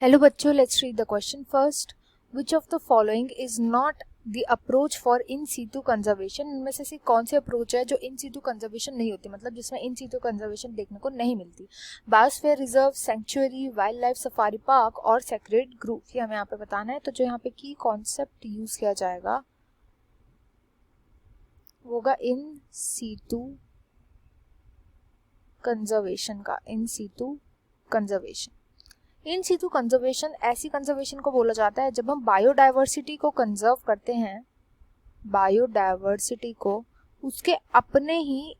Hello बच्चों, let's read the question first. Which of the following is not the approach for in situ conservation. इनमें से कौन सी approach है जो इन situ conservation नहीं होती, मतलब जिसमें इन सीटू कंजर्वेशन देखने को नहीं मिलती. Biosphere reserve, sanctuary, wildlife safari park और सेक्रेड ग्रुव, ये हमें यहाँ पे बताना है. तो जो यहाँ पे की कॉन्सेप्ट यूज किया जाएगा वो होगा इन सीटू कंजर्वेशन का. In situ conservation. In situ conservation ऐसी कंजर्वेशन को बोला जाता है जब हम बायोडाइवर्सिटी को कंजर्व करते हैं, बायोडाइवर्सिटी को उसके अपने ही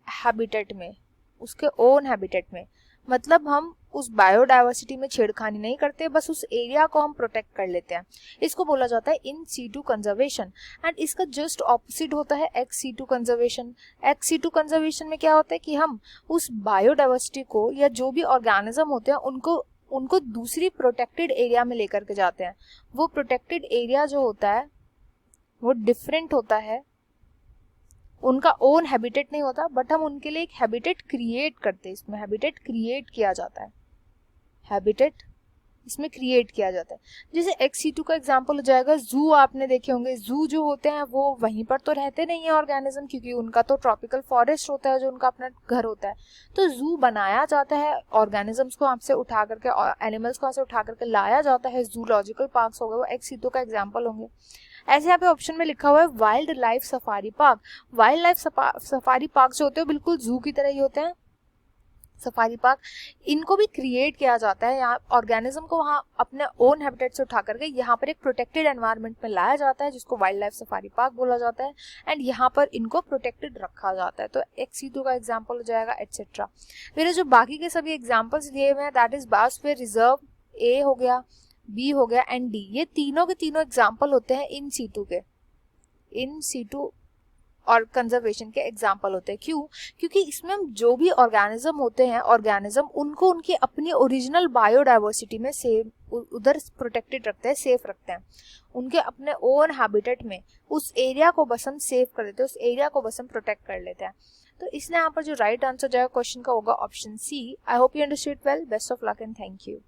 हैबिटेट में, उसके ओन हैबिटेट में. मतलब हम उस बायोडाइवर्सिटी में छेड़खानी नहीं करते, बस उस एरिया को हम प्रोटेक्ट कर लेते हैं. इसको बोला जाता है इन सीटू कंजर्वेशन. एंड इसका जस्ट ऑपोजिट होता है ex situ conservation. Ex situ conservation में क्या होता है कि हम उस बायोडाइवर्सिटी को या जो भी ऑर्गेनिज्म होते हैं उनको दूसरी प्रोटेक्टेड एरिया में लेकर के जाते हैं. वो प्रोटेक्टेड एरिया जो होता है वो डिफरेंट होता है, उनका ओन हैबिटेट नहीं होता, बट हम उनके लिए एक हैबिटेट क्रिएट करते हैं. इसमें हैबिटेट क्रिएट किया जाता है, हैबिटेट इसमें क्रिएट किया जाता है. जैसे एक्स-C2 का एग्जांपल हो जाएगा जू. आपने देखे होंगे जू जो होते हैं वो वहीं पर तो रहते नहीं है ऑर्गेनिज्म, क्योंकि उनका तो ट्रॉपिकल फॉरेस्ट होता है जो उनका अपना घर होता है. तो जू बनाया जाता है, ऑर्गेनिजम्स को आपसे उठा करके, एनिमल्स को आपसे उठा करके लाया जाता है. जूलॉजिकल पार्क्स हो गए, वो एक्स-C2 का एग्जाम्पल होंगे. ऐसे यहाँ पे ऑप्शन में लिखा हुआ है wild life safari park. Wild life safari park जो होते हैं बिल्कुल जू की तरह ही होते हैं. सफारी पार्क, इनको भी क्रिएट किया जाता है. यहाँ ऑर्गेनिज्म को वहाँ अपने ओन हैबिटेट से उठा करके यहाँ पर एक प्रोटेक्टेड एनवायरनमेंट में लाया जाता है जिसको वाइल्ड लाइफ सफारी पार्क बोला जाता है. एंड यहाँ पर इनको प्रोटेक्टेड रखा जाता है. तो एक्स-C2 का एग्जाम्पल हो जाएगा एटसेट्रा. मेरे जो बाकी के सभी एग्जाम्पल्स दिए हुए हैं दैट इज बायोस्फीयर रिजर्व, ए हो गया, बी हो गया एंड डी. ये तीनों के तीनों एग्जाम्पल होते हैं इन सीटू के, इन सीटू और कंजर्वेशन के एग्जाम्पल होते हैं. क्यों? क्योंकि इसमें हम जो भी ऑर्गेनिज्म होते हैं, ऑर्गेनिज्म उनको उनकी अपनी ओरिजिनल बायोडाइवर्सिटी में सेव उधर प्रोटेक्टेड रखते हैं, सेफ रखते हैं. उनके अपने ओन हैबिटेट में उस एरिया को बस हम सेव कर देते हैं, उस एरिया को बस हम प्रोटेक्ट कर लेते हैं. तो इसलिए यहाँ पर जो राइट आंसर जाएगा क्वेश्चन का होगा option C. I hope you understood well. Best of luck and thank you.